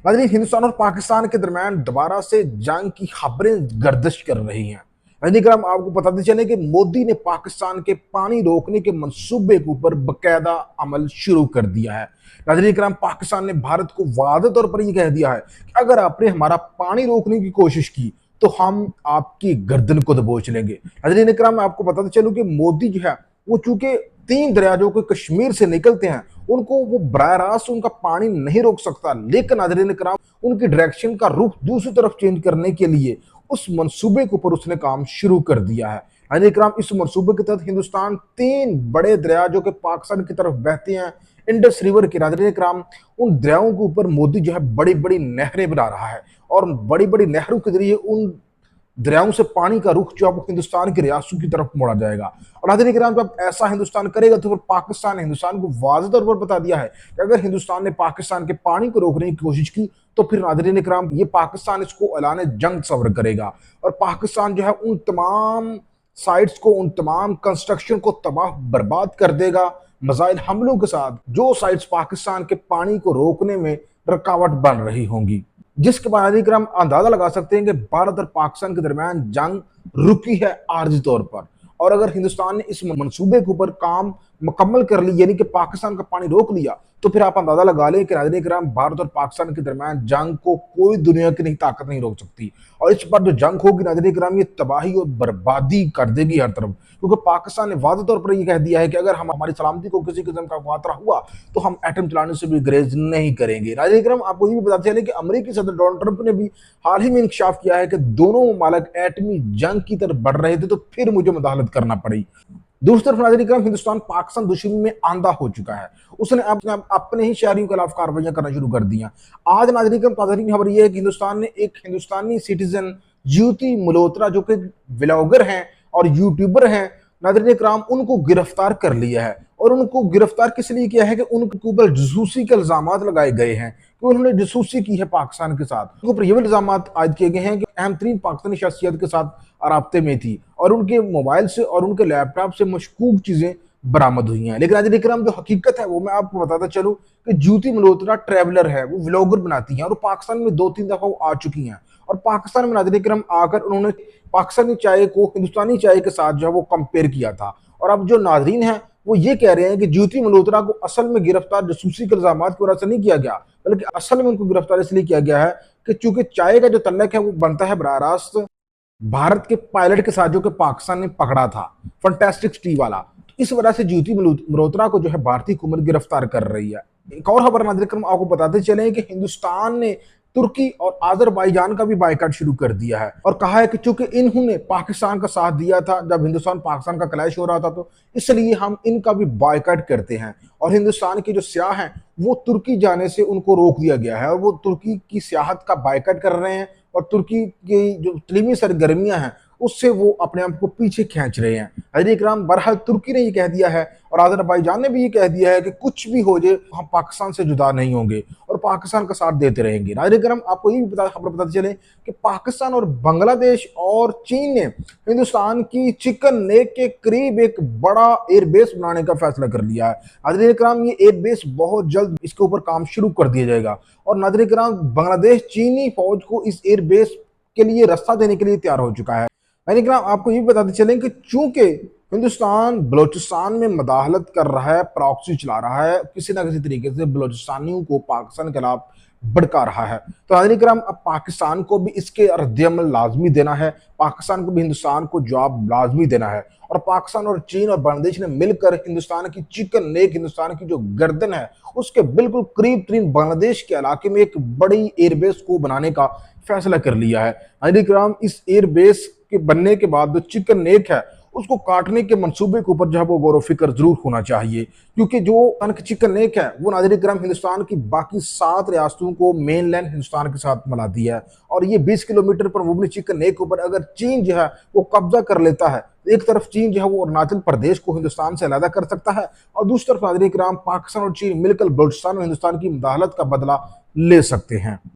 नाज़रीन, हिंदुस्तान और पाकिस्तान के दरमियान दोबारा से जंग की खबरें गर्दिश कर रही हैं। नाज़रीन करम, आपको बताते चले कि मोदी ने पाकिस्तान के पानी रोकने के मंसूबे के ऊपर बकायदा अमल शुरू कर दिया है। नाज़रीन करम, पाकिस्तान ने भारत को वादे तौर पर यह कह दिया है कि अगर आपने हमारा पानी रोकने की कोशिश की तो हम आपकी गर्दन को दबोच लेंगे। नाज़रीन करम, मैं आपको बताते चलूं कि मोदी जो है वो चूंकि तीन दरिया जो कि कश्मीर से निकलते हैं उनको वो बराह रास्त उनका पानी नहीं रोक सकता, लेकिन नाज़रीन कराम उनकी डायरेक्शन का रुख दूसरी तरफ चेंज करने के लिए उस मंसूबे के ऊपर उसने काम शुरू कर दिया है। नाज़रीन कराम, इस मंसूबे के तहत हिंदुस्तान तीन बड़े दरिया जो कि पाकिस्तान की तरफ बहते हैं इंडस रिवर के, नाज़रीन कराम उन दरियाओं के ऊपर मोदी जो है बड़ी बड़ी नहरें बना रहा है और बड़ी बड़ी नहरों के जरिए उन दरियाओं से पानी का रुख जो है वो हिंदुस्तान की रियासतों की तरफ मोड़ा जाएगा। और नाज़रीन किराम, जब ऐसा हिंदुस्तान करेगा तो फिर पाकिस्तान ने हिंदुस्तान को वाज़ेह तौर पर बता दिया है कि अगर हिंदुस्तान ने पाकिस्तान के पानी को रोकने की कोशिश की तो फिर नाज़रीन किराम ये पाकिस्तान इसको ऐलान जंग सवर करेगा और पाकिस्तान जो है उन तमाम साइट्स को, उन तमाम कंस्ट्रक्शन को तबाह बर्बाद कर देगा मिसाइल हमलों के साथ, जो साइट्स पाकिस्तान के पानी को रोकने में रुकावट बन रही होंगी। जिसके बाद हम अंदाजा लगा सकते हैं कि भारत और पाकिस्तान के दरमियान जंग रुकी है आर्जी तौर पर। और अगर हिंदुस्तान ने इस मंसूबे के ऊपर काम मुकम्मल कर ली, यानी कि पाकिस्तान का पानी रोक लिया, तो फिर आप अंदाजा लगा लें कि नाज़रीन किराम भारत और पाकिस्तान के दरमियान जंग को कोई दुनिया की नहीं ताकत नहीं रोक सकती। और इस बार जो जंग होगी नाज़रीन किराम, ये तबाही और बर्बादी कर देगी हर तरफ, क्योंकि पाकिस्तान ने वाज़ेह तौर पर यह कह दिया है कि अगर हम हमारी सलामती को किसी किस्म का खतरा हुआ तो हम एटम चलाने से भी ग्रेज नहीं करेंगे। नाज़रीन किराम, आपको ये भी बताते चले कि अमेरिकी सदर डोनाल्ड ट्रंप ने भी हाल ही में इंकशाफ किया है कि दोनों ममालिक एटमी जंग की तरफ बढ़ रहे थे तो फिर मुझे मुदाखलत करना पड़ी। दूसरी तरफ नाज़रीन करम, हिंदुस्तान पाकिस्तान दुश्मनी में आंधा हो चुका है। उसने अपने ही शहरियों के खिलाफ कार्रवाइयां करना शुरू कर दी हैं। आज नाज़रीन करम ताज़ा खबर यह है कि हिंदुस्तान ने एक हिंदुस्तानी सिटीजन ज्योति मल्होत्रा, जो कि व्लॉगर हैं और यूट्यूबर हैं, नाज़रीन कराम उनको गिरफ्तार कर लिया है। और उनको गिरफ्तार किस लिए किया है कि उनके ऊपर जासूसी के इल्जाम लगाए गए हैं कि उन्होंने जासूसी की है पाकिस्तान के साथ। उनके ऊपर ये इल्जाम आयद किए गए हैं कि अहम तरीन पाकिस्तानी शख्सियत के साथ राब्ते में थी और उनके मोबाइल से और उनके लैपटॉप से मशकूक चीजें बरामद हुई हैं। लेकिन आज इकराम जो हकीकत है वो मैं आपको बताता चलूं कि ज्योति मल्होत्रा ट्रैवलर है, वो व्लॉगर बनाती हैं और पाकिस्तान में 2-3 दफा वो आ चुकी हैं। और पाकिस्तान में नाज़रीन करम आकर उन्होंने पाकिस्तानी चाय को हिंदुस्तानी चाय के साथ जो है वो कंपेयर किया था। और अब जो नाजरीन हैं वो ये कह रहे हैं कि ज्योति मल्होत्रा को असल में गिरफ्तार जासूसी के इल्जाम की वजह से नहीं किया गया, बल्कि असल में उनको गिरफ्तार इसलिए किया गया है कि चूंकि चाय का जो तल्लक है वो बनता है बराह रास्त भारत के पायलट के साथ जो कि पाकिस्तान ने पकड़ा था, फंटेस्टिक टी वाला। तो इस वजह से ज्योति मल्होत्रा को जो है भारतीय हुकूमत गिरफ्तार कर रही है। एक और खबर नाज़रीन आपको बताते चले कि हिंदुस्तान ने तुर्की और आजरबाईजान का भी बाइकाट शुरू कर दिया है और कहा है कि चूंकि इन्होंने पाकिस्तान का साथ दिया था जब हिंदुस्तान पाकिस्तान का क्लैश हो रहा था, तो इसलिए हम इनका भी बाइकाट करते हैं। और हिंदुस्तान के जो सियाह हैं वो तुर्की जाने से उनको रोक दिया गया है और वो तुर्की की सियाहत का बाइकाट कर रहे हैं और तुर्की की जो इस्लामी सरगर्मियां हैं उससे वो अपने आप को पीछे खींच रहे हैं। हजर इकराम, बहरहाल तुर्की ने ये कह दिया है और आज़रबाईजान ने भी ये कह दिया है कि कुछ भी हो जाए हम पाकिस्तान से जुदा नहीं होंगे और पाकिस्तान का साथ देते रहेंगे। नाज़रीन इकराम, आपको ये भी खबर बताते चले कि पाकिस्तान और बांग्लादेश और चीन ने हिंदुस्तान की चिकन नेक के करीब एक बड़ा एयरबेस बनाने का फैसला कर लिया है। नाज़रीन इकराम, ये एयरबेस बहुत जल्द इसके ऊपर काम शुरू कर दिया जाएगा और नाज़रीन इकराम बांग्लादेश चीनी फौज को इस एयरबेस के लिए रास्ता देने के लिए तैयार हो चुका है। यानी आपको ये बताते चलें कि चूंकि हिंदुस्तान बलोचिस्तान में मदाखलत कर रहा है, प्रॉक्सी चला रहा है, किसी ना किसी तरीके से बलोचिस्तानियों को पाकिस्तान के खिलाफ भड़का रहा है, तो नाज़रीन करम अब पाकिस्तान को भी इसके रद्द-ए-अमल लाजमी देना है, पाकिस्तान को भी हिंदुस्तान को जवाब लाजमी देना है। और पाकिस्तान और चीन और बांग्लादेश ने मिलकर हिंदुस्तान की चिकन नेक, हिंदुस्तान की जो गर्दन है उसके बिल्कुल करीब तरीन बांग्लादेश के इलाके में एक बड़ी एयरबेस को बनाने का फैसला कर लिया है। नाज़रीन करम, इस एयरबेस के बनने के बाद जो चिकन नेक है उसको काटने के मंसूबे के ऊपर जो है वो गौर फिक्र जरूर होना चाहिए, क्योंकि जो चिकन नेक है वो नाज़रीन करम हिंदुस्तान की बाकी 7 रियासतों को मेन लैंड हिंदुस्तान के साथ मिलाती है। और ये 20 किलोमीटर पर मुबनी चिकन नेक के ऊपर अगर चीन जो है वो कब्जा कर लेता है, एक तरफ चीन जो है वो अरुणाचल प्रदेश को हिंदुस्तान से अलग कर सकता है और दूसरी तरफ नाज़रीन करम पाकिस्तान और चीन मिलकर बलूचिस्तान और हिंदुस्तान की मुदाखलत का बदला ले सकते हैं।